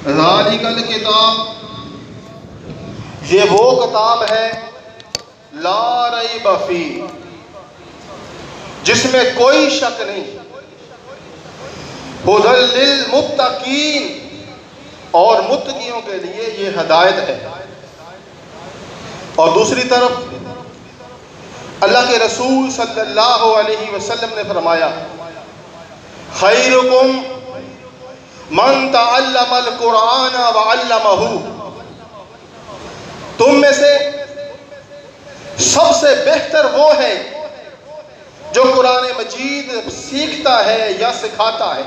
ذالک الکتاب، یہ وہ کتاب ہے لا ریب فیہ، جس میں کوئی شک نہیں، ھدی للمتقین، اور متقیوں کے لیے یہ ہدایت ہے۔ اور دوسری طرف اللہ کے رسول صلی اللہ علیہ وسلم نے فرمایا خیرکم من تعلم القرآن وعلمہ، تم میں سے سب سے بہتر وہ ہے جو قرآن مجید سیکھتا ہے یا سکھاتا ہے۔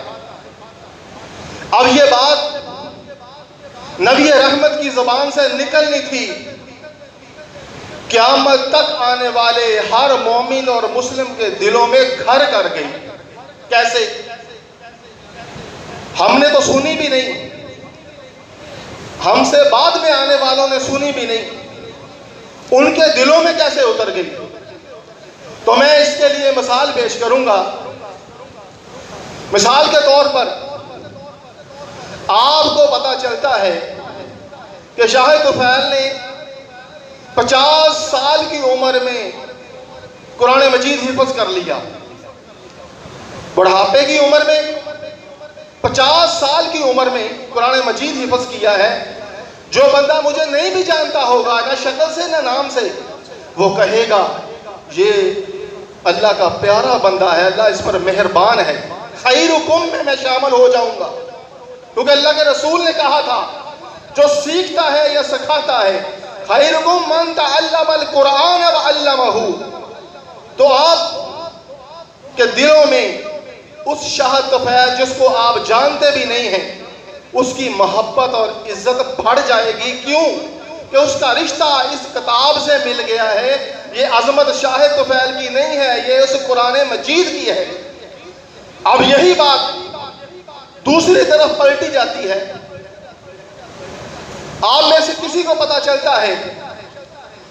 اب یہ بات نبی رحمت کی زبان سے نکلنی تھی، قیامت تک آنے والے ہر مومن اور مسلم کے دلوں میں گھر کر گئی۔ کیسے؟ ہم نے تو سنی بھی نہیں، ہم سے بعد میں آنے والوں نے سنی بھی نہیں، ان کے دلوں میں کیسے اتر گئی؟ تو میں اس کے لیے مثال پیش کروں گا۔ مثال کے طور پر آپ کو پتہ چلتا ہے کہ شاہ طفیل نے 50 سال کی عمر میں قرآن مجید حفظ کر لیا، بڑھاپے کی عمر میں 50 سال کی عمر میں قرآن مجید حفظ کیا ہے۔ جو بندہ مجھے نہیں بھی جانتا ہوگا، نہ شکل سے نہ نام سے، وہ کہے گا یہ اللہ کا پیارا بندہ ہے، اللہ اس پر مہربان ہے، خیرکم میں شامل ہو جاؤں گا، کیونکہ اللہ کے رسول نے کہا تھا جو سیکھتا ہے یا سکھاتا ہے، خیرکم من تعلم القرآن وعلمہ۔ تو آپ کے دلوں میں اس شاہ طفیل جس کو آپ جانتے بھی نہیں ہیں، اس کی محبت اور عزت بڑھ جائے گی۔ کیوں؟ کہ اس کا رشتہ اس کتاب سے مل گیا ہے۔ یہ عظمت شاہ طفیل کی نہیں ہے، یہ اس قرآن مجید کی ہے۔ اب یہی بات دوسری طرف پلٹی جاتی ہے۔ آپ میں سے کسی کو پتا چلتا ہے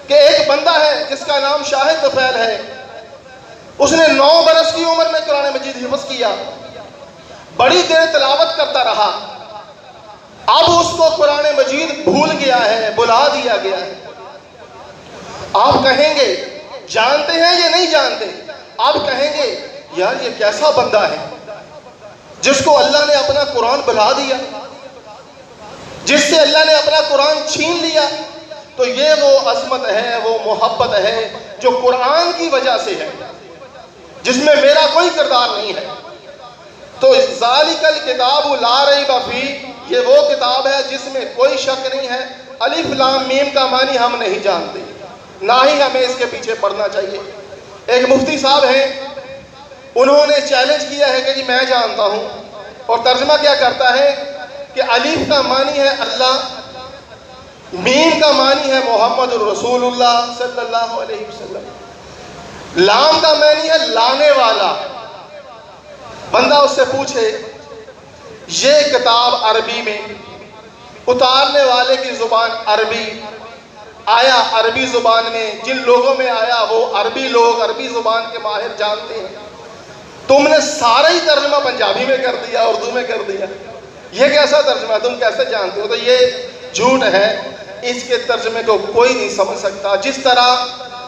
کہ ایک بندہ ہے جس کا نام شاہ طفیل ہے، اس نے 9 برس کی عمر میں قرآن مجید حفظ کیا، بڑی دیر تلاوت کرتا رہا، اب اس کو قرآن مجید بھول گیا ہے، بلا دیا گیا ہے۔ آپ کہیں گے جانتے ہیں یا نہیں جانتے؟ آپ کہیں گے یار یہ کیسا بندہ ہے جس کو اللہ نے اپنا قرآن بلا دیا، جس سے اللہ نے اپنا قرآن چھین لیا۔ تو یہ وہ عظمت ہے، وہ محبت ہے جو قرآن کی وجہ سے ہے، جس میں میرا کوئی کردار نہیں ہے۔ تو ذالک الکتاب لا ریب فیہ، یہ وہ کتاب ہے جس میں کوئی شک نہیں ہے۔ الف لام میم کا معنی ہم نہیں جانتے، نہ ہی ہمیں اس کے پیچھے پڑھنا چاہیے۔ ایک مفتی صاحب ہیں، انہوں نے چیلنج کیا ہے کہ جی میں جانتا ہوں، اور ترجمہ کیا کرتا ہے کہ الف کا معنی ہے اللہ، میم کا معنی ہے محمد الرسول اللہ صلی اللہ علیہ وسلم، لام کا معنی ہے لانے والا۔ بندہ اس سے پوچھے یہ کتاب عربی میں، اتارنے والے کی زبان عربی، آیا عربی زبان میں، جن لوگوں میں آیا وہ عربی لوگ، عربی زبان کے ماہر جانتے ہیں، تم نے سارا ہی ترجمہ پنجابی میں کر دیا، اردو میں کر دیا، یہ کیسا ترجمہ ہے؟ تم کیسے جانتے ہو؟ تو یہ جھوٹ ہے، اس کے ترجمے کو کوئی نہیں سمجھ سکتا۔ جس طرح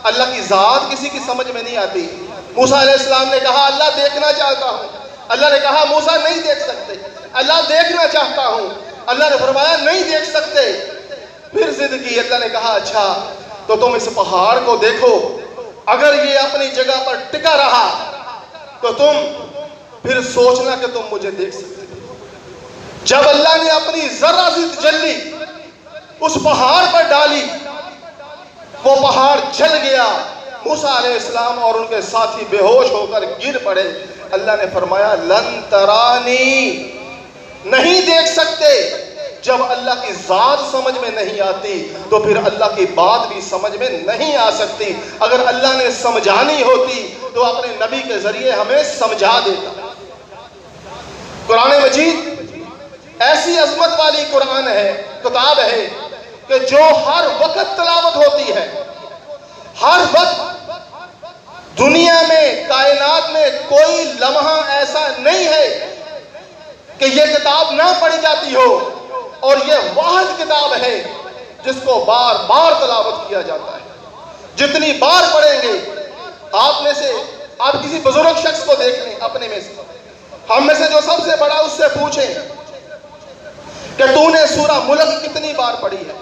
اللہ کی ذات کسی کی سمجھ میں نہیں آتی۔ موسیٰ علیہ السلام نے کہا اللہ دیکھنا چاہتا ہوں، اللہ نے کہا موسیٰ نہیں دیکھ سکتے، اللہ دیکھنا چاہتا ہوں، اللہ نے فرمایا نہیں دیکھ سکتے، پھر ضد کی، اللہ نے کہا اچھا تو تم اس پہاڑ کو دیکھو، اگر یہ اپنی جگہ پر ٹکا رہا تو تم پھر سوچنا کہ تم مجھے دیکھ سکتے۔ جب اللہ نے اپنی ذرہ سی تجلی اس پہاڑ پر ڈالی، وہ پہاڑ جل گیا، موسیٰ علیہ السلام اور ان کے ساتھی بے ہوش ہو کر گر پڑے۔ اللہ نے فرمایا لن ترانی، نہیں دیکھ سکتے۔ جب اللہ کی ذات سمجھ میں نہیں آتی تو پھر اللہ کی بات بھی سمجھ میں نہیں آ سکتی۔ اگر اللہ نے سمجھانی ہوتی تو اپنے نبی کے ذریعے ہمیں سمجھا دیتا۔ قرآن مجید ایسی عظمت والی قرآن ہے، کتاب ہے کہ جو ہر وقت تلاوت ہوتی ہے، ہر وقت۔ دنیا میں، کائنات میں کوئی لمحہ ایسا نہیں ہے کہ یہ کتاب نہ پڑھی جاتی ہو، اور یہ واحد کتاب ہے جس کو بار بار تلاوت کیا جاتا ہے۔ جتنی بار پڑھیں گے، آپ میں سے آپ کسی بزرگ شخص کو دیکھ لیں، اپنے میں سے، ہم میں سے جو سب سے بڑا، اس سے پوچھیں کہ تو نے سورہ ملک کتنی بار پڑھی ہے،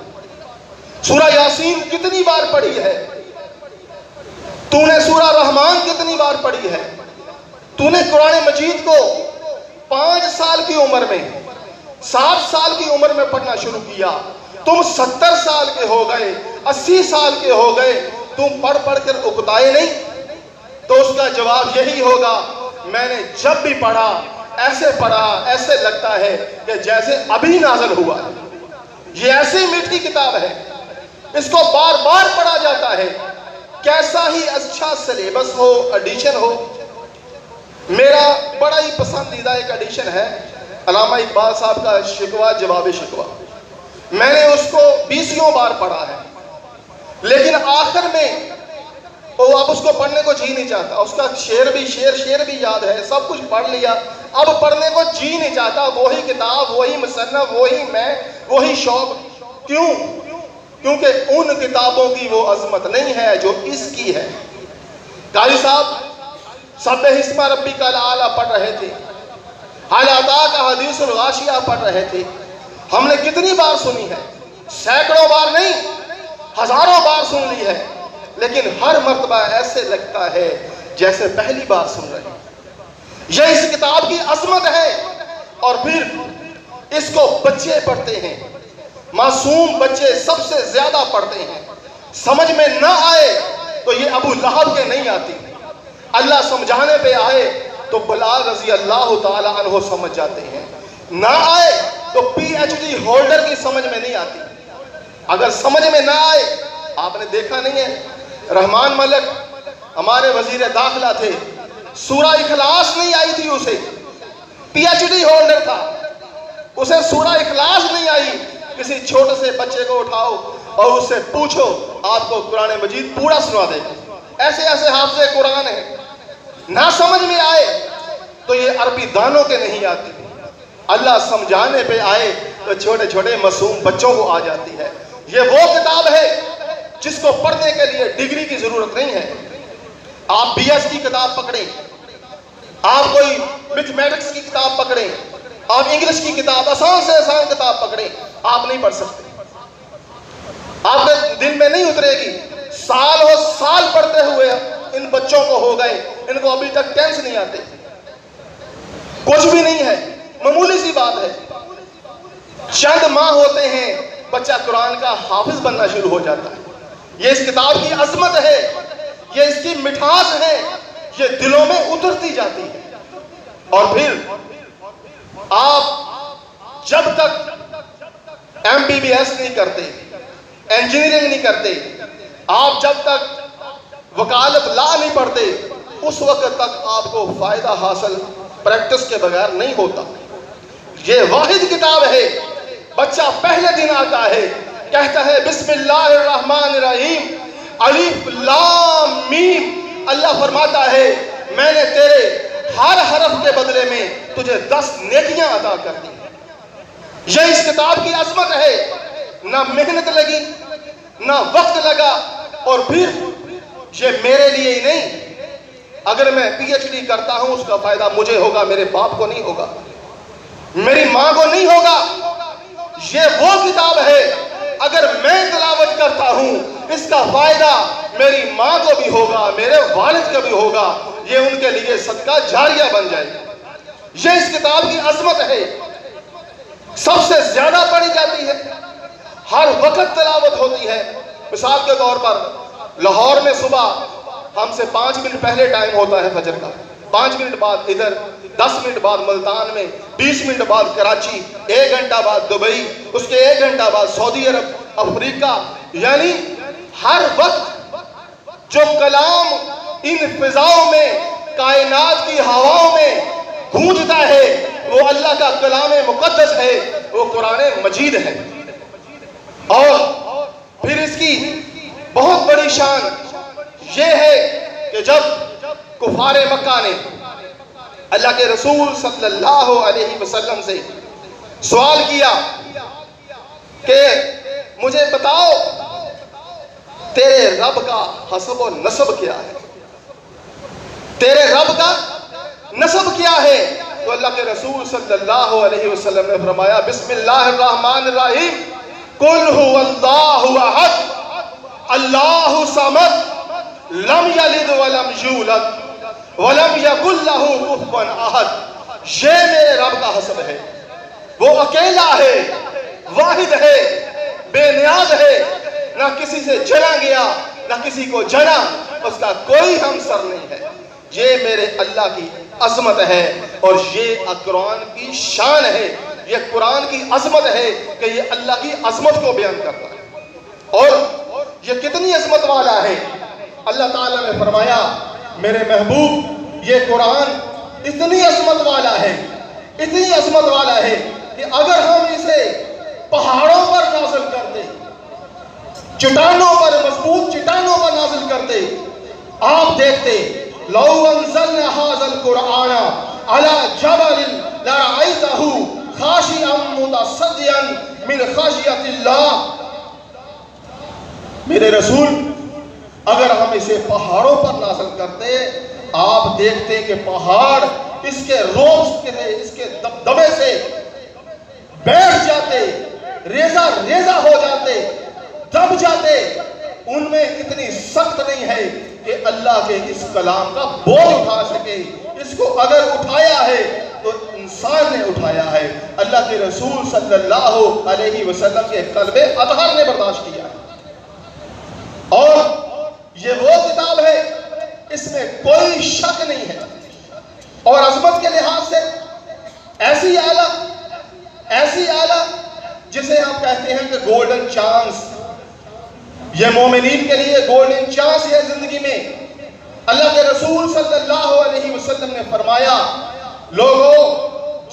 سورہ یاسین کتنی بار پڑھی ہے، تو نے سورہ رحمان کتنی بار پڑھی ہے، تو نے قرآن مجید کو 5 سال کی عمر میں، 7 سال کی عمر میں پڑھنا شروع کیا، تم 70 سال کے ہو گئے، 80 سال کے ہو گئے، تم پڑھ پڑھ کر اکتائے نہیں؟ تو اس کا جواب یہی ہوگا، میں نے جب بھی پڑھا ایسے لگتا ہے کہ جیسے ابھی نازل ہوا۔ یہ ایسی میٹھی کتاب ہے، اس کو بار بار پڑھا جاتا ہے، کیسا ہی اچھا سلیبس ہو، ایڈیشن ہو۔ میرا بڑا ہی پسندیدہ ایک ایڈیشن ہے علامہ اقبال صاحب کا شکوہ جواب شکوہ، میں نے اس کو 20 بار پڑھا ہے، لیکن آخر میں وہ اب اس کو پڑھنے کو جی نہیں چاہتا، اس کا شعر بھی یاد ہے، سب کچھ پڑھ لیا، اب پڑھنے کو جی نہیں چاہتا، وہی کتاب، وہی مصنف، وہی میں، وہی شوق۔ کیوں؟ کیونکہ ان کتابوں کی وہ عظمت نہیں ہے جو اس کی ہے۔ قاری صاحب سبح اسم ربک الاعلی پڑھ رہے تھے، حال اتاک حدیث الغاشیہ پڑھ رہے تھے، ہم نے کتنی بار سنی ہے، سینکڑوں بار نہیں، ہزاروں بار سن لی ہے، لیکن ہر مرتبہ ایسے لگتا ہے جیسے پہلی بار سن رہے ہیں۔ یہ اس کتاب کی عظمت ہے، اور پھر اس کو بچے پڑھتے ہیں، معصوم بچے سب سے زیادہ پڑھتے ہیں۔ سمجھ میں نہ آئے تو یہ ابو لہب کے نہیں آتی، اللہ سمجھانے پہ آئے تو بلال رضی اللہ تعالی عنہ سمجھ جاتے ہیں، نہ آئے تو PhD ہولڈر کی سمجھ میں نہیں آتی۔ اگر سمجھ میں نہ آئے، آپ نے دیکھا نہیں ہے، رحمان ملک ہمارے وزیر داخلہ تھے، سورہ اخلاص نہیں آئی تھی اسے، PhD ہولڈر تھا، اسے سورہ اخلاص نہیں آئی، کسی چھوٹے سے بچے کو اٹھاؤ اور اس سے پوچھو، آپ کو قرآن مجید پورا سنا دے گا۔ ایسے حافظ قرآن ہیں، نہ سمجھ میں آئے تو یہ عربی دانوں کے نہیں آتی، اللہ سمجھانے پہ آئے تو چھوٹے چھوٹے معصوم بچوں کو آ جاتی ہے۔ یہ وہ کتاب ہے جس کو پڑھنے کے لیے ڈگری کی ضرورت نہیں ہے۔ آپ BS کی کتاب پکڑیں، آپ کوئی میتھمیٹکس کی کتاب پکڑیں، آپ انگلش کی کتاب، آسان سے آسان کتاب پکڑیں، آپ نہیں پڑھ سکتے، آپ کے دل میں نہیں اترے گی۔ سال پڑھتے ہوئے ان بچوں کو ہو گئے، ان کو ابھی تک ٹینس نہیں آتے، کچھ بھی نہیں ہے، معمولی سی بات ہے، چند ماہ ہوتے ہیں بچہ قرآن کا حافظ بننا شروع ہو جاتا ہے۔ یہ اس کتاب کی عظمت ہے، یہ اس کی مٹھاس ہے، یہ دلوں میں اترتی جاتی ہے۔ اور پھر آپ جب تک MBBS نہیں کرتے، انجینئرنگ نہیں کرتے، آپ جب تک وکالت لا نہیں پڑھتے، اس وقت تک آپ کو فائدہ حاصل پریکٹس کے بغیر نہیں ہوتا۔ یہ واحد کتاب ہے، بچہ پہلے دن آتا ہے، کہتا ہے بسم اللہ الرحمن الرحیم، الف لام میم، اللہ فرماتا ہے میں نے تیرے ہر حرف کے بدلے میں تجھے 10 نیکیاں عطا کر دی۔ یہ اس کتاب کی عظمت ہے، نہ محنت لگی، نہ وقت لگا، اور پھر یہ میرے لیے ہی نہیں، اگر میں PhD کرتا ہوں اس کا فائدہ مجھے ہوگا، میرے باپ کو نہیں ہوگا، میری ماں کو نہیں ہوگا۔ یہ وہ کتاب ہے، اگر میں تلاوت کرتا ہوں اس کا فائدہ میری ماں کو بھی ہوگا، میرے والد کو بھی ہوگا، یہ ان کے لیے صدقہ جاریہ بن جائے گا۔ یہ اس کتاب کی عظمت ہے، سب سے زیادہ پڑھی جاتی ہے، ہر وقت تلاوت ہوتی ہے۔ مثال کے طور پر لاہور میں صبح ہم سے 5 منٹ پہلے ٹائم ہوتا ہے فجر کا، 5 منٹ بعد ادھر، 10 منٹ بعد ملتان میں، 20 منٹ بعد کراچی، 1 گھنٹہ بعد دبئی، اس کے 1 گھنٹہ بعد سعودی عرب، افریقہ، یعنی ہر وقت جو کلام ان فضاؤں میں، کائنات کی ہواؤں میں گونجتا ہے وہ اللہ کا کلام مقدس ہے، وہ قرآن مجید ہے۔ اور پھر اس کی بہت بڑی شان یہ ہے کہ جب کفار مکہ نے اللہ کے رسول صلی اللہ علیہ وسلم سے سوال کیا کہ مجھے بتاؤ تیرے رب کا حسب و نسب کیا ہے، تیرے رب کا نسب کیا ہے؟ تو اللہ کے رسول صلی اللہ علیہ وسلم نے فرمایا بسم اللہ الرحمن الرحیم قل هو اللہ احد اللہ صمد لم یلد ولم یولد ولم یکن لہ کفوا احد۔ یہ میرے رب کا حسب ہے، وہ اکیلا ہے، واحد ہے، بے نیاز ہے، نہ کسی سے جنا گیا نہ کسی کو جنا، اس کا کوئی ہمسر نہیں ہے۔ یہ میرے اللہ کی عظمت ہے اور یہ قرآن کی شان ہے، یہ قرآن کی عظمت ہے کہ یہ اللہ کی عظمت کو بیان کرتا ہے۔ اور یہ کتنی عظمت والا ہے، اللہ تعالیٰ نے فرمایا میرے محبوب یہ قرآن اتنی عظمت والا ہے، اتنی عظمت والا ہے کہ اگر ہم اسے پہاڑوں پر نازل کرتے، چٹانوں پر، مضبوط چٹانوں پر نازل کرتے، آپ دیکھتے لو انزلنا هذا القرآن على جبل لرأيته خاشعا متصدعا من خشية الله۔ میرے رسول اگر ہم اسے پہاڑوں پر نازل کرتے، آپ دیکھتے کہ پہاڑ اس کے روز سے، اس کے دبدبے سے بیٹھ جاتے، ریزہ ریزہ ہو جاتے، دب جاتے، ان میں اتنی سخت نہیں ہے کہ اللہ کے اس کلام کا بوجھ اٹھا سکے۔ اس کو اگر اٹھایا ہے تو انسان نے اٹھایا ہے، اللہ کے رسول صلی اللہ علیہ وسلم کے قلب اطہر نے برداشت کیا ہے۔ اور یہ وہ کتاب ہے، اس میں کوئی شک نہیں ہے، اور عظمت کے لحاظ سے ایسی اعلیٰ جسے ہم کہتے ہیں کہ گولڈن چانس، یہ مومنین کے لیے گولڈن چانس ہے زندگی میں۔ اللہ کے رسول صلی اللہ علیہ وسلم نے فرمایا لوگوں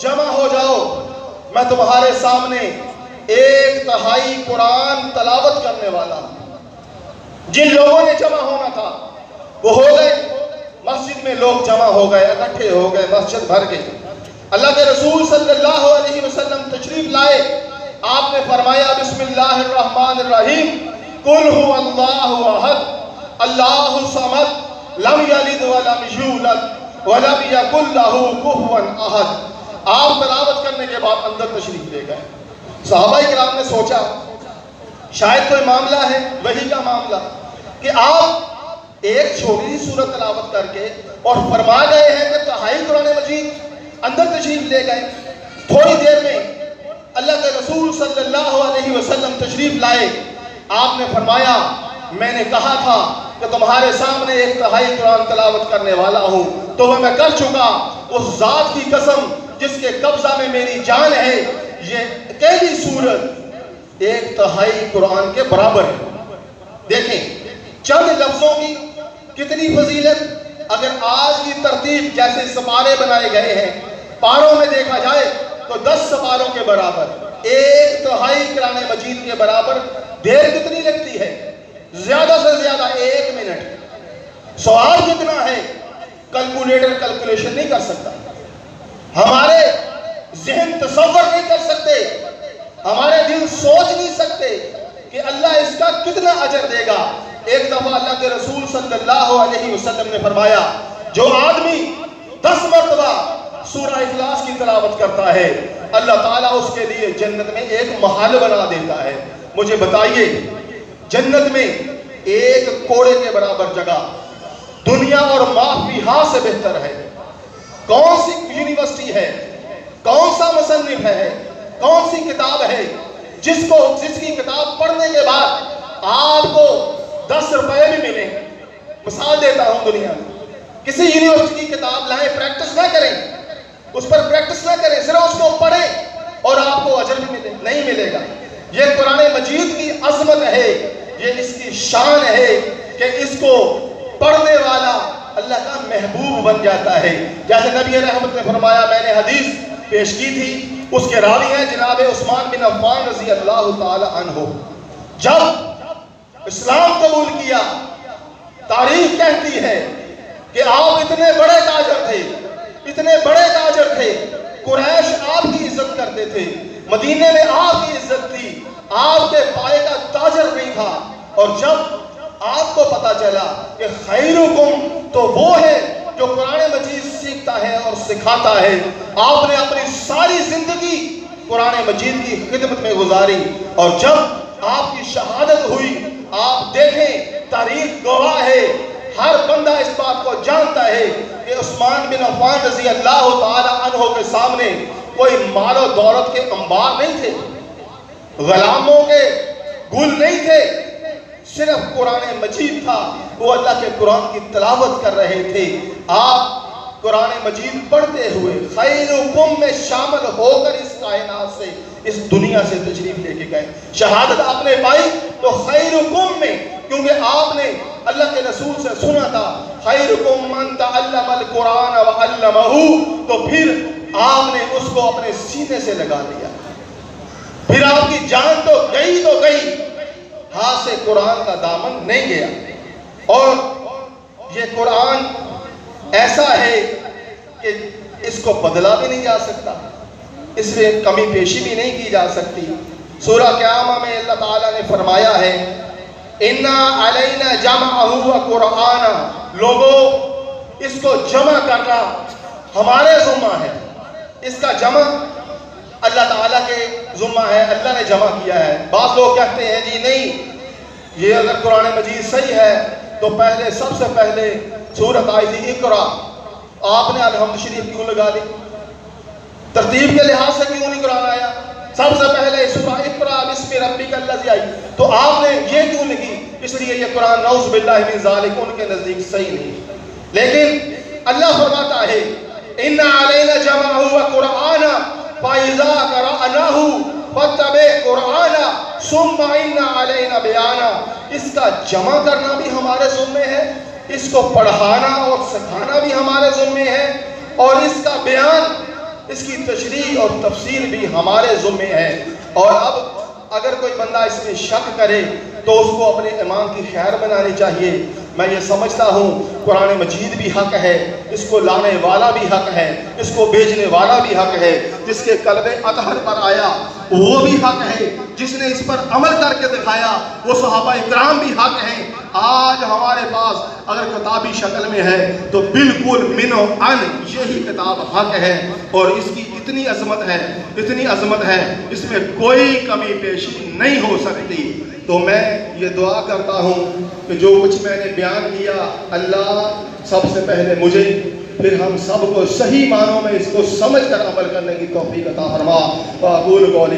جمع ہو جاؤ، میں تمہارے سامنے 1/3 قرآن تلاوت کرنے والا ہوں۔ جن لوگوں نے جمع ہونا تھا وہ ہو گئے، مسجد میں لوگ جمع ہو گئے، اکٹھے ہو گئے، مسجد بھر گئی۔ اللہ کے رسول صلی اللہ علیہ وسلم تشریف لائے، آپ نے فرمایا بسم اللہ الرحمن الرحیم قل هو اللہ احد اللہ صمد لم یلد ولم یولد ولم یکن لہ کفوا احد۔ آپ تلاوت کرنے کے بعد اندر تشریف لے گئے۔ صحابہ کرام نے سوچا شاید کوئی معاملہ ہے، وحی کا معاملہ، کہ آپ ایک چھوٹی سی سورت تلاوت کر کے اور فرما گئے ہیں کہ تہائی قرآن مجید، اندر تشریف لے گئے۔ تھوڑی دیر میں اللہ کے رسول صلی اللہ علیہ وسلم تشریف لائے، آپ نے فرمایا میں نے کہا تھا کہ تمہارے سامنے 1/3 قرآن تلاوت کرنے والا ہوں، تو وہ میں کر چکا۔ اس ذات کی قسم جس کے قبضہ میں میری جان ہے، یہ اکیلی سورت 1/3 قرآن کے برابر ہے۔ دیکھیں چند لفظوں کی کتنی فضیلت۔ اگر آج کی ترتیب جیسے سپارے بنائے گئے ہیں، پاروں میں دیکھا جائے تو 10 سپاروں کے برابر، 1/3 قرآن مجید کے برابر۔ دیر کتنی لگتی ہے؟ زیادہ سے زیادہ 1 منٹ۔ سوال کتنا ہے؟ کیلکولیٹر کیلکولیشن نہیں کر سکتا، ہمارے ذہن تصور نہیں کر سکتے، ہمارے دل سوچ نہیں سکتے کہ اللہ اس کا کتنا اجر دے گا۔ ایک دفعہ اللہ کے رسول صلی اللہ علیہ وسلم نے فرمایا جو آدمی 10 مرتبہ سورہ اخلاص کی تلاوت کرتا ہے، اللہ تعالیٰ اس کے لیے جنت میں ایک محل بنا دیتا ہے۔ مجھے بتائیے جنت میں 1 کوڑے کے برابر جگہ دنیا اور ما فیہا سے بہتر ہے؟ کون سی یونیورسٹی ہے، کون سا مصنف ہے، کون سی کتاب ہے جس کی کتاب پڑھنے کے بعد آپ کو 10 روپے بھی ملیں؟ مثال دیتا ہوں، دنیا میں کسی یونیورسٹی کی کتاب لائیں، پریکٹس نہ کریں، اس پر پریکٹس نہ کریں، صرف اس کو پڑھیں اور آپ کو اجر بھی نہیں ملے گا۔ یہ قرآن مجید کی عظمت ہے، یہ اس کی شان ہے کہ اس کو پڑھنے والا اللہ کا محبوب بن جاتا ہے۔ جیسے نبی رحمت نے فرمایا، میں نے حدیث پیش کی تھی، اس کے راوی ہیں جناب عثمان بن عفان رضی اللہ تعالی عنہ۔ جب اسلام قبول کیا، تاریخ کہتی ہے کہ آپ اتنے بڑے تاجر تھے، اتنے بڑے تاجر تھے، قریش آپ کی عزت کرتے تھے، مدینے میں آپ کی عزت تھی، آپ کے پائے کا تاجر نہیں تھا۔ اور جب آپ کو پتا چلا کہ خیرکم تو وہ ہے جو قرآن مجید سیکھتا ہے اور سکھاتا ہے، آپ نے اپنی ساری زندگی قرآن مجید کی خدمت میں گزاری۔ اور جب آپ کی شہادت ہوئی، آپ دیکھیں تاریخ گواہ ہے، ہر بندہ اس بات کو جانتا ہے کہ عثمان بن عفان رضی اللہ تعالی عنہ کے سامنے کوئی مال و دولت کے انبار نہیں تھے، غلاموں کے گل نہیں تھے، صرف قرآن مجید تھا۔ وہ اللہ کے قرآن کی تلاوت کر رہے تھے۔ آپ قرآن مجید پڑھتے ہوئے خیرکم میں شامل ہو کر اس کائنات سے، اس دنیا سے تشریف لے کے گئے۔ شہادت آپ نے پائی تو خیرکم میں، کیونکہ آپ نے اللہ کے رسول سے سنا تھا خیرکم من تعلم القرآن وعلمہ، تو پھر آپ نے اس کو اپنے سینے سے لگا لیا۔ پھر آپ کی جان تو گئی، ہاتھ سے قرآن کا دامن نہیں گیا۔ اور یہ قرآن ایسا ہے کہ اس کو بدلا بھی نہیں جا سکتا، اس میں کمی پیشی بھی نہیں کی جا سکتی۔ سورہ قیامہ میں اللہ تعالیٰ نے فرمایا ہے اِنَّا عَلَيْنَا جَمْعَهُ وَقُرْآنَ، لوگوں اس کو جمع کرنا ہمارے ذمہ ہے۔ اس کا جمع اللہ تعالیٰ کے ذمہ ہے، اللہ نے جمع کیا ہے۔ بعض لوگ کہتے ہیں جی نہیں، یہ اگر قرآن مجید صحیح ہے تو پہلے سب سے پہلے سورت آئی تھی اقرا، آپ نے الحمد شریف کیوں لگا لی؟ ترتیب کے لحاظ سے کیوں نہیں قرآن آیا؟ سب سے پہلے سورہ اقرا بسم ربک الذی آئی، تو آپ نے یہ کیوں لکھی؟ اس لیے یہ قرآن نعوذ باللہ من ذالک ان کے نزدیک صحیح نہیں۔ لیکن اللہ فرماتا ہے ان علینا جمعہ وقرآن فَإِذَا قَرَأْنَاهُ فَاتَّبِعْ قُرْآنَهُ ثُمَّ إِنَّ عَلَيْنَا بَيَانَهُ، اس کا جمع کرنا بھی ہمارے ذمہ ہے، اس کو پڑھانا اور سکھانا بھی ہمارے ذمہ ہے، اور اس کا بیان، اس کی تشریح اور تفسیر بھی ہمارے ذمہ ہے۔ اور اب اگر کوئی بندہ اس میں شک کرے تو اس کو اپنے ایمان کی خیر بنانی چاہیے۔ میں یہ سمجھتا ہوں قرآن مجید بھی حق ہے، اس کو لانے والا بھی حق ہے، اس کو بھیجنے والا بھی حق ہے، جس کے قلب اطہر پر آیا وہ بھی حق ہے، جس نے اس پر عمل کر کے دکھایا وہ صحابہ اکرام بھی حق ہیں۔ آج ہمارے پاس اگر کتابی شکل میں ہے تو بالکل من و عن یہی کتاب حق ہے، اور اس کی اتنی عظمت ہے، اس میں کوئی کمی پیشی نہیں ہو سکتی۔ تو میں یہ دعا کرتا ہوں کہ جو کچھ میں نے بیان کیا، اللہ سب سے پہلے مجھے پھر ہم سب کو صحیح معنوں میں اس کو سمجھ کر عمل کرنے کی توفیق عطا فرما۔ وَأَقُولُ قَوْلِي